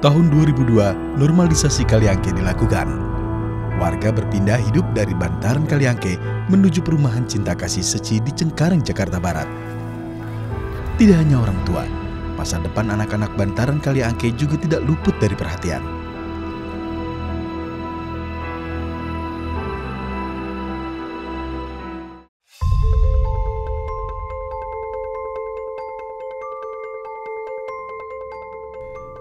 Tahun 2002, normalisasi Kaliangke dilakukan. Warga berpindah hidup dari bantaran Kaliangke menuju perumahan Cinta Kasih Seci di Cengkareng, Jakarta Barat. Tidak hanya orang tua, masa depan anak-anak bantaran Kaliangke juga tidak luput dari perhatian.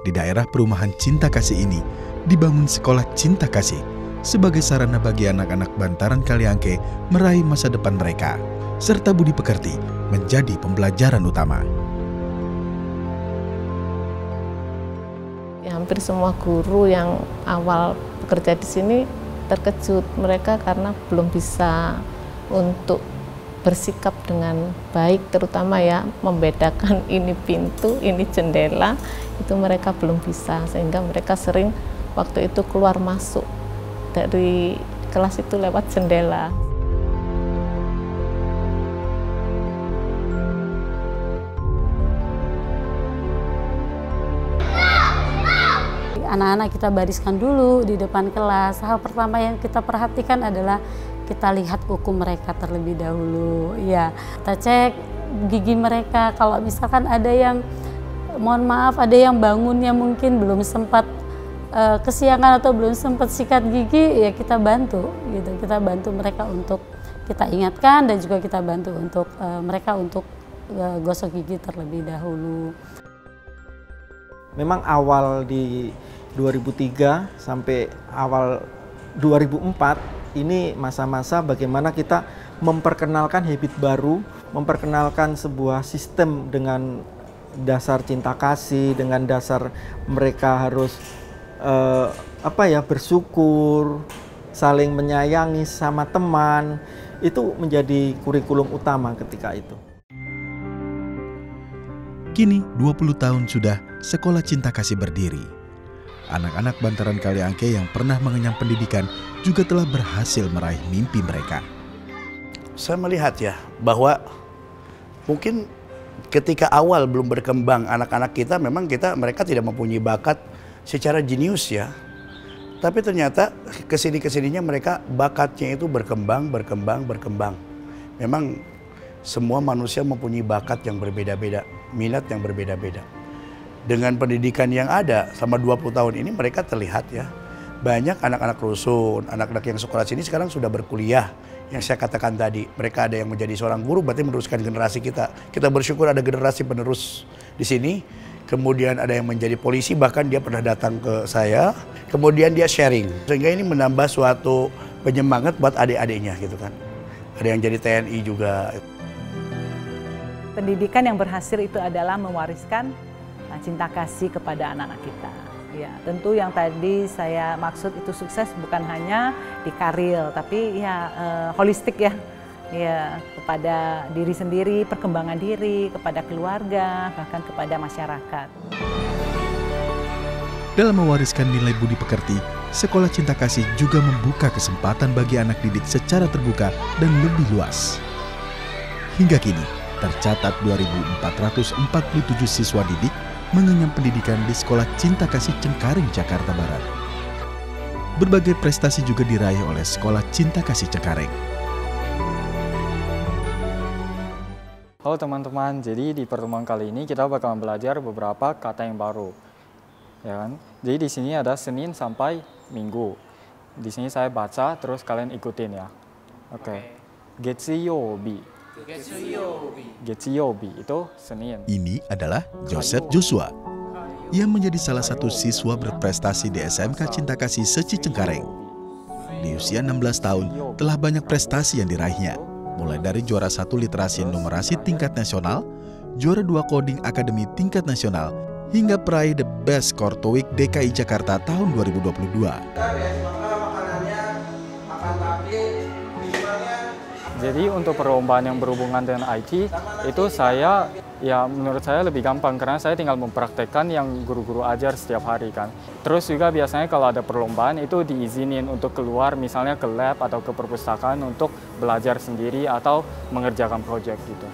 Di daerah perumahan Cinta Kasih ini dibangun sekolah Cinta Kasih sebagai sarana bagi anak-anak bantaran Kaliangke meraih masa depan mereka, serta budi pekerti menjadi pembelajaran utama. Hampir semua guru yang awal bekerja di sini terkejut mereka karena belum bisa untuk bersikap dengan baik, terutama ya membedakan ini pintu, ini jendela, itu mereka belum bisa, sehingga mereka sering waktu itu keluar masuk dari kelas itu lewat jendela. Anak-anak kita bariskan dulu di depan kelas. Hal pertama yang kita perhatikan adalah kita lihat kuku mereka terlebih dahulu. Ya, kita cek gigi mereka. Kalau misalkan ada yang, mohon maaf, ada yang bangunnya mungkin belum sempat kesiangan atau belum sempat sikat gigi, ya kita bantu. Gitu. Kita bantu mereka untuk kita ingatkan dan juga kita bantu untuk mereka untuk gosok gigi terlebih dahulu. Memang awal di 2003 sampai awal 2004 ini masa-masa bagaimana kita memperkenalkan habit baru, memperkenalkan sebuah sistem dengan dasar cinta kasih, dengan dasar mereka harus bersyukur, saling menyayangi sama teman. Itu menjadi kurikulum utama ketika itu. Kini 20 tahun sudah Sekolah Cinta Kasih berdiri. Anak-anak bantaran Kaliangke yang pernah mengenyam pendidikan juga telah berhasil meraih mimpi mereka. Saya melihat ya bahwa mungkin ketika awal belum berkembang anak-anak kita, memang mereka tidak mempunyai bakat secara jenius ya. Tapi ternyata kesininya mereka bakatnya itu berkembang. Memang semua manusia mempunyai bakat yang berbeda-beda, minat yang berbeda-beda. Dengan pendidikan yang ada selama 20 tahun ini mereka terlihat ya, banyak anak-anak rusun, anak-anak yang sekolah sini sekarang sudah berkuliah. Yang saya katakan tadi, mereka ada yang menjadi seorang guru, berarti meneruskan generasi kita. Kita bersyukur ada generasi penerus di sini. Kemudian ada yang menjadi polisi, bahkan dia pernah datang ke saya. Kemudian dia sharing, sehingga ini menambah suatu penyemangat buat adik-adiknya gitu kan. Ada yang jadi TNI juga. Pendidikan yang berhasil itu adalah mewariskan cinta kasih kepada anak-anak kita. Ya, tentu yang tadi saya maksud itu sukses bukan hanya di karir, tapi ya holistik ya. Ya, kepada diri sendiri, perkembangan diri, kepada keluarga, bahkan kepada masyarakat. Dalam mewariskan nilai budi pekerti, Sekolah Cinta Kasih juga membuka kesempatan bagi anak didik secara terbuka dan lebih luas. Hingga kini, tercatat 2.447 siswa didik mengenyam pendidikan di Sekolah Cinta Kasih Cengkareng, Jakarta Barat. Berbagai prestasi juga diraih oleh Sekolah Cinta Kasih Cengkareng. Halo teman-teman, jadi di pertemuan kali ini kita bakalan belajar beberapa kata yang baru. Ya kan? Jadi di sini ada Senin sampai Minggu. Di sini saya baca, terus kalian ikutin ya. Oke. Getsuyobi. Getsuyobi itu Senin. Ini adalah Joseph Joshua yang menjadi salah satu siswa berprestasi di SMK Cinta Kasih Seci Cengkareng. Di usia 16 tahun telah banyak prestasi yang diraihnya, mulai dari juara 1 literasi numerasi tingkat nasional, juara 2 coding akademi tingkat nasional, hingga peraih The Best Core TOEIC DKI Jakarta tahun 2022. Jadi untuk perlombaan yang berhubungan dengan IT, itu menurut saya lebih gampang karena saya tinggal mempraktekkan yang guru-guru ajar setiap hari kan. Terus juga biasanya kalau ada perlombaan itu diizinin untuk keluar misalnya ke lab atau ke perpustakaan untuk belajar sendiri atau mengerjakan proyek gitu.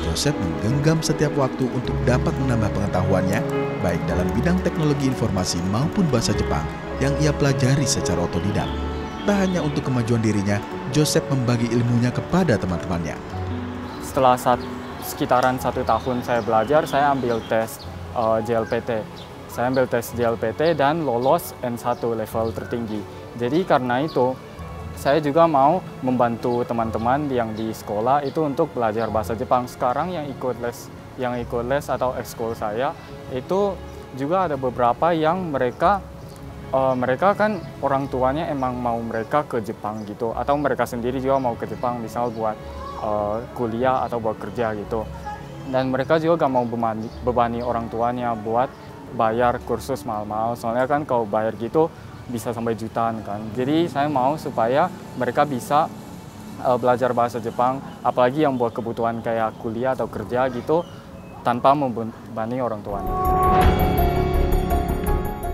Joseph menggenggam setiap waktu untuk dapat menambah pengetahuannya baik dalam bidang teknologi informasi maupun bahasa Jepang yang ia pelajari secara otodidak. Tak hanya untuk kemajuan dirinya, Joseph membagi ilmunya kepada teman-temannya. Setelah sekitaran 1 tahun saya belajar, saya ambil tes JLPT. Saya ambil tes JLPT dan lolos N1 level tertinggi. Jadi karena itu, saya juga mau membantu teman-teman yang di sekolah itu untuk belajar bahasa Jepang. Sekarang yang ikut les atau ekskul saya itu juga ada beberapa yang mereka kan orang tuanya emang mau mereka ke Jepang gitu, atau mereka sendiri juga mau ke Jepang, misal buat kuliah atau buat kerja gitu. Dan mereka juga gak mau bebani orang tuanya buat bayar kursus mahal-mahal, soalnya kan kalau bayar gitu bisa sampai jutaan kan. Jadi saya mau supaya mereka bisa belajar bahasa Jepang, apalagi yang buat kebutuhan kayak kuliah atau kerja gitu, tanpa membebani orang tuanya.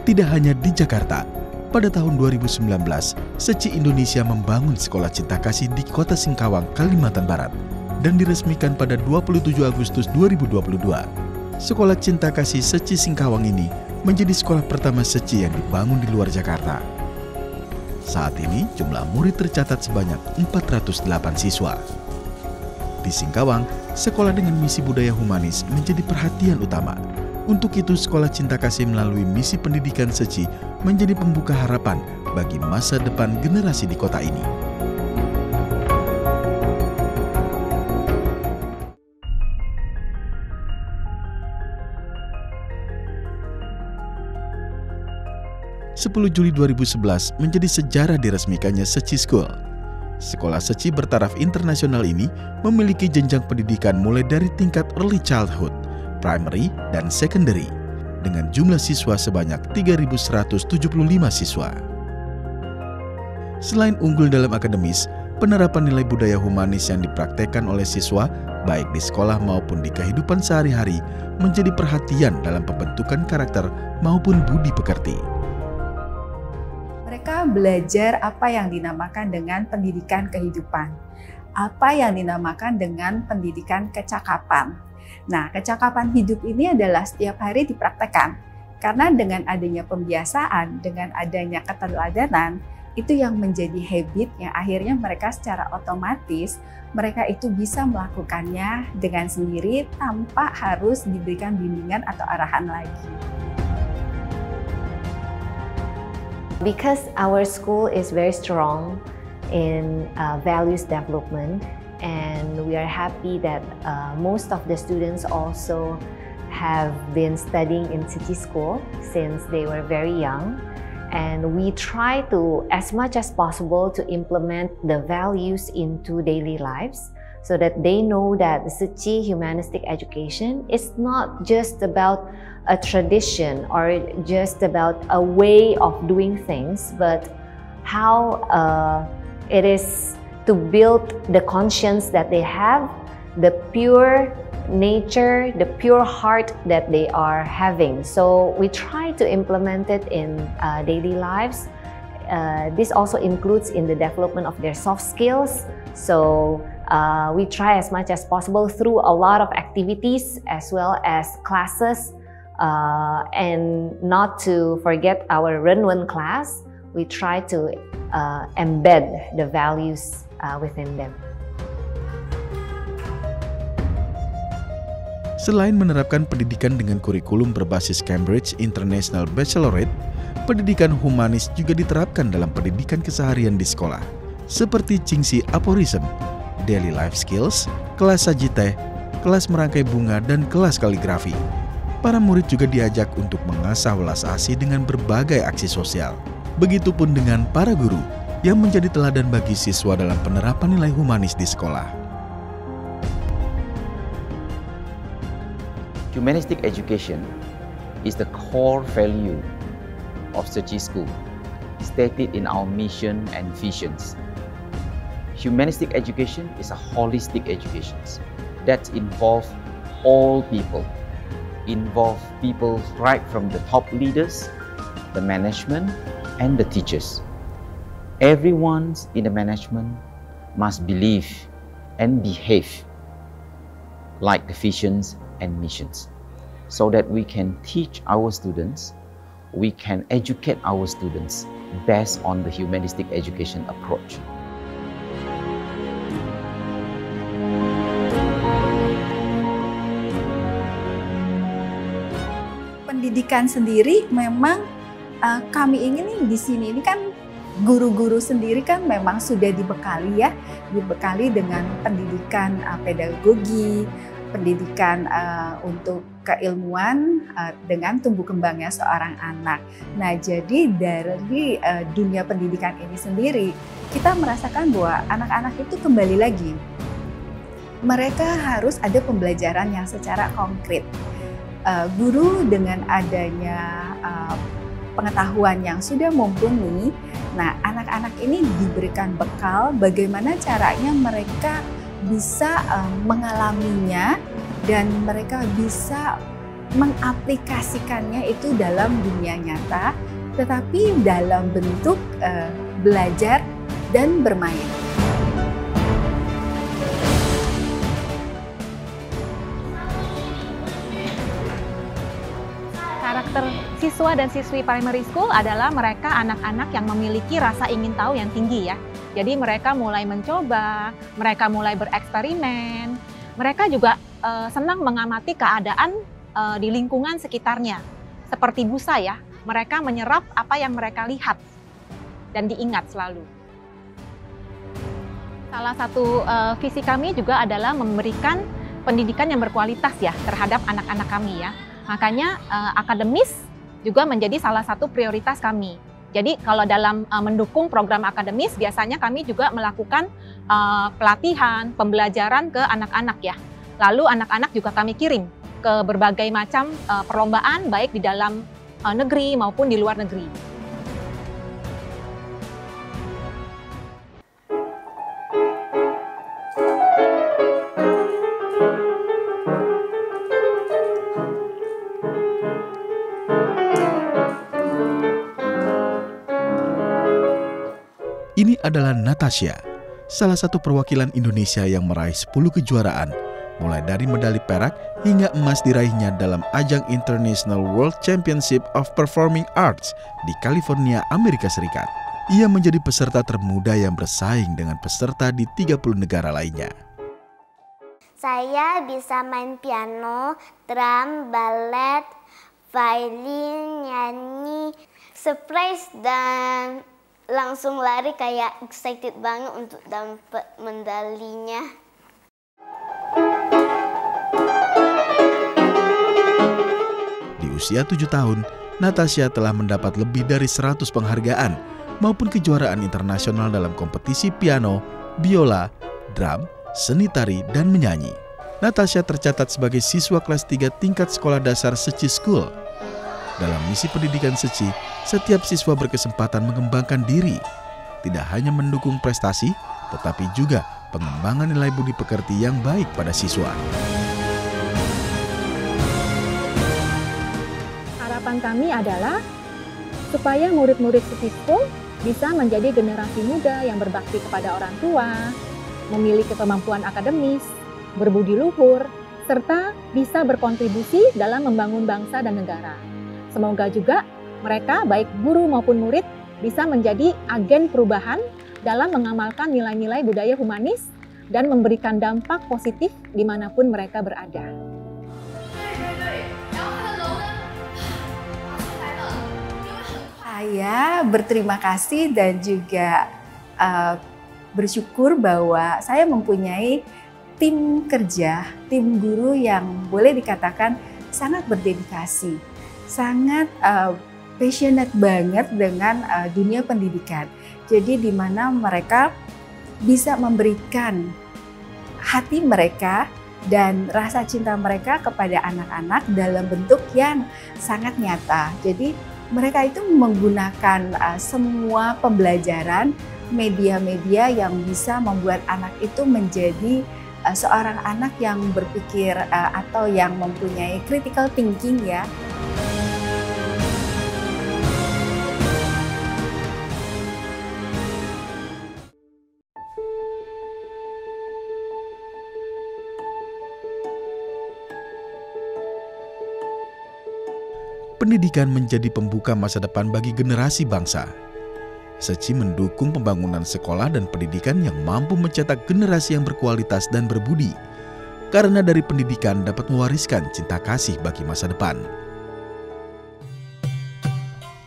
Tidak hanya di Jakarta, pada tahun 2019, Seci Indonesia membangun Sekolah Cinta Kasih di Kota Singkawang, Kalimantan Barat, dan diresmikan pada 27 Agustus 2022. Sekolah Cinta Kasih Seci Singkawang ini menjadi sekolah pertama Seci yang dibangun di luar Jakarta. Saat ini jumlah murid tercatat sebanyak 408 siswa. Di Singkawang, sekolah dengan misi budaya humanis menjadi perhatian utama. Untuk itu, Sekolah Cinta Kasih melalui misi pendidikan Seci menjadi pembuka harapan bagi masa depan generasi di kota ini. Juli 2011 menjadi sejarah diresmikannya Seci School. Sekolah Seci bertaraf internasional ini memiliki jenjang pendidikan mulai dari tingkat early childhood, primary, dan secondary, dengan jumlah siswa sebanyak 3.175 siswa. Selain unggul dalam akademis, penerapan nilai budaya humanis yang dipraktekkan oleh siswa, baik di sekolah maupun di kehidupan sehari-hari, menjadi perhatian dalam pembentukan karakter maupun budi pekerti. Mereka belajar apa yang dinamakan dengan pendidikan kehidupan, apa yang dinamakan dengan pendidikan kecakapan. Nah, kecakapan hidup ini adalah setiap hari dipraktekkan, karena dengan adanya pembiasaan, dengan adanya keteladanan, itu yang menjadi habit yang akhirnya mereka secara otomatis mereka itu bisa melakukannya dengan sendiri tanpa harus diberikan bimbingan atau arahan lagi. Because our school is very strong in values development, and we are happy that most of the students also have been studying in Seci School since they were very young. And we try to, as much as possible, to implement the values into daily lives so that they know that the Seci humanistic education is not just about a tradition or just about a way of doing things, but how it is to build the conscience that they have, the pure nature, the pure heart that they are having. So we try to implement it in daily lives. This also includes in the development of their soft skills. So we try as much as possible through a lot of activities as well as classes. And not to forget our Renwen class, we try to embed the values within them. Selain menerapkan pendidikan dengan kurikulum berbasis Cambridge International Baccalaureate, pendidikan humanis juga diterapkan dalam pendidikan keseharian di sekolah, seperti Cingsi Aphorism, Daily Life Skills, kelas saji teh, kelas merangkai bunga, dan kelas kaligrafi. Para murid juga diajak untuk mengasah welas asih dengan berbagai aksi sosial. Begitupun dengan para guru yang menjadi teladan bagi siswa dalam penerapan nilai humanis di sekolah. Humanistic education is the core value of Seci School, stated in our mission and visions. Humanistic education is a holistic education that involves all people, right from the top leaders, the management, and the teachers. Everyone in the management must believe and behave like the visions and missions. so that we can teach our students, we can educate our students based on the humanistic education approach. Pendidikan sendiri memang kami ingin di sini ini kan guru-guru sendiri kan memang sudah dibekali ya, dibekali dengan pendidikan pedagogi, pendidikan untuk keilmuan dengan tumbuh kembangnya seorang anak. Nah, jadi dari dunia pendidikan ini sendiri, kita merasakan bahwa anak-anak itu kembali lagi, mereka harus ada pembelajaran yang secara konkret. Guru dengan adanya pengetahuan yang sudah mumpuni, nah anak-anak ini diberikan bekal bagaimana caranya mereka bisa mengalaminya dan mereka bisa mengaplikasikannya itu dalam dunia nyata, tetapi dalam bentuk belajar dan bermain. Karakter siswa dan siswi primary school adalah mereka anak-anak yang memiliki rasa ingin tahu yang tinggi ya. Jadi mereka mulai mencoba, mereka mulai bereksperimen, mereka juga senang mengamati keadaan di lingkungan sekitarnya. Seperti busa ya, mereka menyerap apa yang mereka lihat dan diingat selalu. Salah satu visi kami juga adalah memberikan pendidikan yang berkualitas ya terhadap anak-anak kami ya. Makanya akademis juga menjadi salah satu prioritas kami. Jadi kalau dalam mendukung program akademis, biasanya kami juga melakukan pelatihan, pembelajaran ke anak-anak ya. Lalu anak-anak juga kami kirim ke berbagai macam perlombaan, baik di dalam negeri maupun di luar negeri. Ini adalah Natasha, salah satu perwakilan Indonesia yang meraih 10 kejuaraan, mulai dari medali perak hingga emas diraihnya dalam ajang International World Championship of Performing Arts di California, Amerika Serikat. Ia menjadi peserta termuda yang bersaing dengan peserta di 30 negara lainnya. Saya bisa main piano, drum, ballet, violin, nyanyi, surprise dan langsung lari kayak excited banget untuk dapat medalinya. Di usia 7 tahun, Natasha telah mendapat lebih dari 100 penghargaan maupun kejuaraan internasional dalam kompetisi piano, biola, drum, seni tari, dan menyanyi. Natasha tercatat sebagai siswa kelas 3 tingkat sekolah dasar Seci School. Dalam misi pendidikan Seci, setiap siswa berkesempatan mengembangkan diri, tidak hanya mendukung prestasi, tetapi juga pengembangan nilai budi pekerti yang baik pada siswa. Harapan kami adalah supaya murid-murid Seci School bisa menjadi generasi muda yang berbakti kepada orang tua, memiliki kemampuan akademis, berbudi luhur, serta bisa berkontribusi dalam membangun bangsa dan negara. Semoga juga mereka, baik guru maupun murid, bisa menjadi agen perubahan dalam mengamalkan nilai-nilai budaya humanis dan memberikan dampak positif dimanapun mereka berada. Saya berterima kasih dan juga bersyukur bahwa saya mempunyai tim kerja, tim guru yang boleh dikatakan sangat berdedikasi, sangat passionate banget dengan dunia pendidikan. Jadi di mana mereka bisa memberikan hati mereka dan rasa cinta mereka kepada anak-anak dalam bentuk yang sangat nyata. Jadi mereka itu menggunakan semua pembelajaran, media-media yang bisa membuat anak itu menjadi seorang anak yang berpikir atau yang mempunyai critical thinking ya. Pendidikan menjadi pembuka masa depan bagi generasi bangsa. Seci mendukung pembangunan sekolah dan pendidikan yang mampu mencetak generasi yang berkualitas dan berbudi, karena dari pendidikan dapat mewariskan cinta kasih bagi masa depan.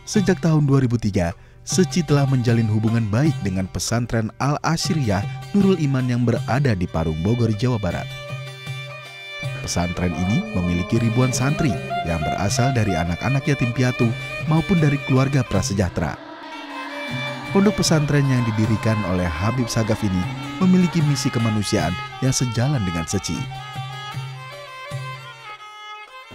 Sejak tahun 2003, Seci telah menjalin hubungan baik dengan pesantren Al-Asyriyah Nurul Iman yang berada di Parung, Bogor, Jawa Barat. Pesantren ini memiliki ribuan santri yang berasal dari anak-anak yatim piatu maupun dari keluarga prasejahtera. Pondok pesantren yang didirikan oleh Habib Sagaf ini memiliki misi kemanusiaan yang sejalan dengan Seci.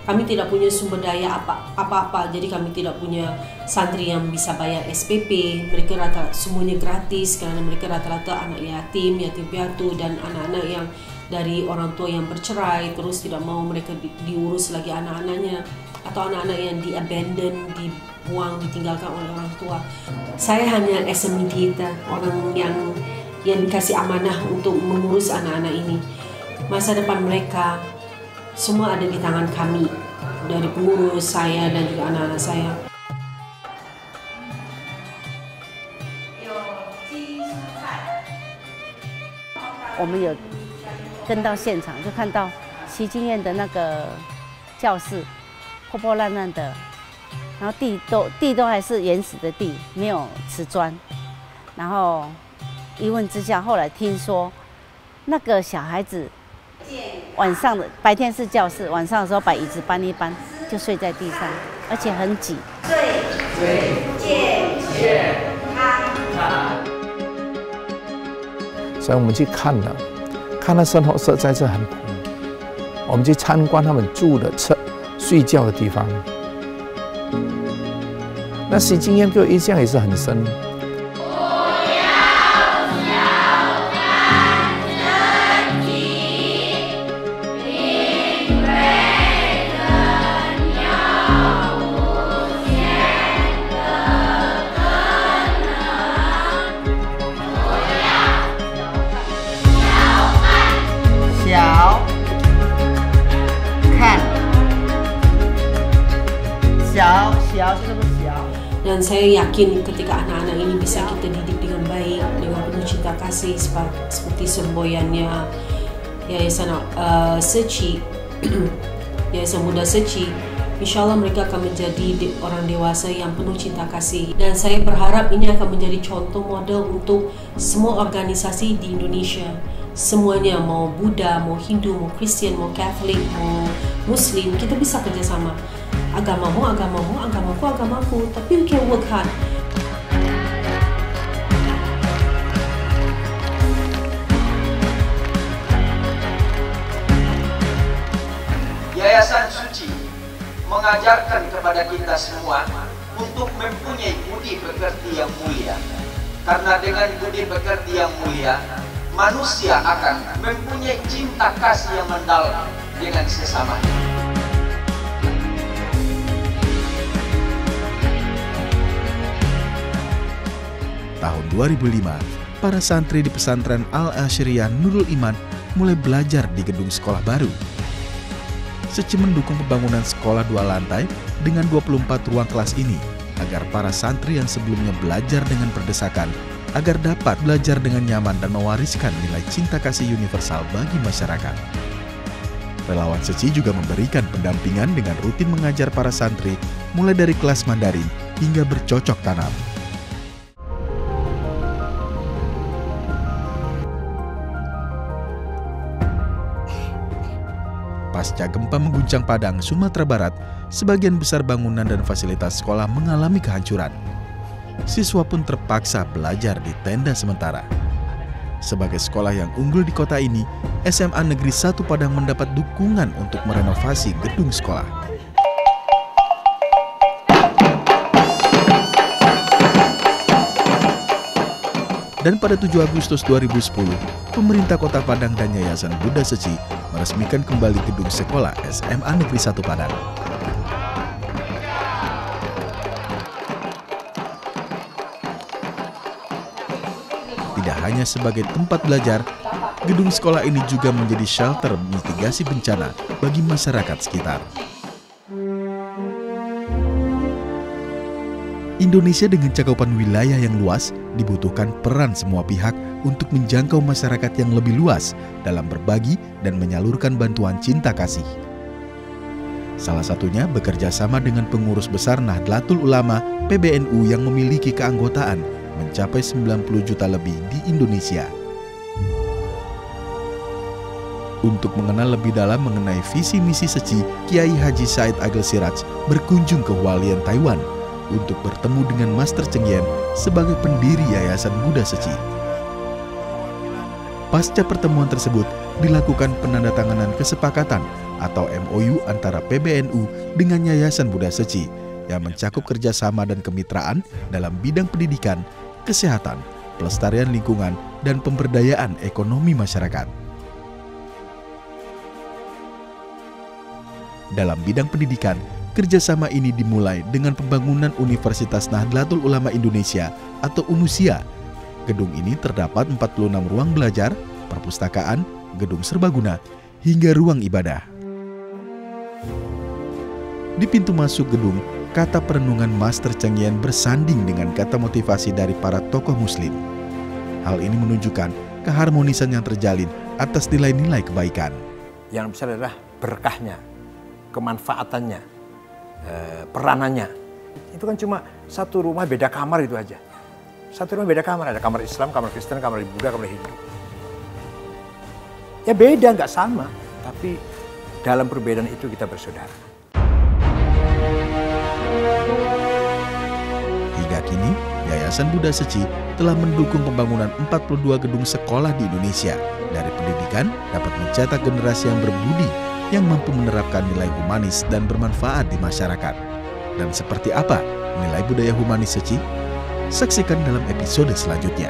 Kami tidak punya sumber daya apa-apa, jadi kami tidak punya santri yang bisa bayar SPP. Mereka rata-rata semuanya gratis karena mereka rata-rata anak yatim piatu, dan anak-anak yang dari orang tua yang bercerai, terus tidak mau mereka diurus lagi anak-anaknya, atau anak-anak yang di-abandon, dibuang, ditinggalkan oleh orang tua. Saya hanya as a mediator, orang yang dikasih amanah untuk mengurus anak-anak ini. Masa depan mereka semua ada di tangan kami, dari pengurus saya dan juga anak-anak saya. 我们有跟到现场，就看到习经院的那个教室破破烂烂的，然后地都还是原始的地，没有瓷砖。然后一问之下，后来听说那个小孩子晚上的白天是教室，晚上的时候把椅子搬一搬，就睡在地上，而且很挤。最健康。所以我们去看了，看到生活实在是很苦。我们去参观他们住的、睡觉的地方。那习经验给我印象也是很深。 Dan saya yakin ketika anak-anak ini bisa kita didik dengan baik, dengan penuh cinta kasih seperti semboyannya Yayasan Seci, Yayasan Muda Seci, insya Allah mereka akan menjadi orang dewasa yang penuh cinta kasih. Dan saya berharap ini akan menjadi contoh model untuk semua organisasi di Indonesia. Semuanya, mau Buddha, mau Hindu, mau Kristen, mau Katolik, mau Muslim, kita bisa kerjasama. Agamamu, agamamu, agamaku, agamaku, tapi we can work hard. Yayasan Suci mengajarkan kepada kita semua untuk mempunyai budi pekerti yang mulia. Karena dengan budi pekerti yang mulia, manusia akan mempunyai cinta kasih yang mendalam dengan sesamanya. Tahun 2005, para santri di pesantren Al-Asyriyah Nurul Iman mulai belajar di gedung sekolah baru. Seci mendukung pembangunan sekolah 2 lantai dengan 24 ruang kelas ini agar para santri yang sebelumnya belajar dengan berdesakan agar dapat belajar dengan nyaman dan mewariskan nilai cinta kasih universal bagi masyarakat. Relawan Seci juga memberikan pendampingan dengan rutin mengajar para santri mulai dari kelas Mandarin hingga bercocok tanam. Pasca gempa mengguncang Padang, Sumatera Barat, sebagian besar bangunan dan fasilitas sekolah mengalami kehancuran. Siswa pun terpaksa belajar di tenda sementara. Sebagai sekolah yang unggul di kota ini, SMA Negeri 1 Padang mendapat dukungan untuk merenovasi gedung sekolah. Dan pada 7 Agustus 2010, pemerintah Kota Padang dan Yayasan Buddha Seci meresmikan kembali gedung sekolah SMA Negeri 1 Padang. Tidak hanya sebagai tempat belajar, gedung sekolah ini juga menjadi shelter mitigasi bencana bagi masyarakat sekitar. Indonesia dengan cakupan wilayah yang luas dibutuhkan peran semua pihak untuk menjangkau masyarakat yang lebih luas dalam berbagi dan menyalurkan bantuan cinta kasih. Salah satunya bekerja sama dengan pengurus besar Nahdlatul Ulama PBNU yang memiliki keanggotaan mencapai 90 juta lebih di Indonesia. Untuk mengenal lebih dalam mengenai visi misi Seci, Kiai Haji Said Agil Siraj berkunjung ke Hualien, Taiwan untuk bertemu dengan Master Cheng Yen sebagai pendiri Yayasan Buddha Seci. Pasca pertemuan tersebut dilakukan penandatanganan kesepakatan atau MOU antara PBNU dengan Yayasan Buddha Seci yang mencakup kerjasama dan kemitraan dalam bidang pendidikan, kesehatan, pelestarian lingkungan, dan pemberdayaan ekonomi masyarakat. Dalam bidang pendidikan, kerjasama ini dimulai dengan pembangunan Universitas Nahdlatul Ulama Indonesia atau UNUSIA. Gedung ini terdapat 46 ruang belajar, perpustakaan, gedung serbaguna, hingga ruang ibadah. Di pintu masuk gedung, kata perenungan Master Cheng Yen bersanding dengan kata motivasi dari para tokoh muslim. Hal ini menunjukkan keharmonisan yang terjalin atas nilai-nilai kebaikan. Yang besar adalah berkahnya, kemanfaatannya, peranannya. Itu kan cuma satu rumah beda kamar itu aja. Satu rumah beda kamar, ada kamar Islam, kamar Kristen, kamar Buddha, kamar Hindu. Ya beda, nggak sama. Tapi dalam perbedaan itu kita bersaudara. Hingga kini, Yayasan Buddha Seci telah mendukung pembangunan 42 gedung sekolah di Indonesia. Dari pendidikan dapat mencetak generasi yang berbudi, yang mampu menerapkan nilai humanis dan bermanfaat di masyarakat. Dan seperti apa nilai budaya humanis Seci? Saksikan dalam episode selanjutnya.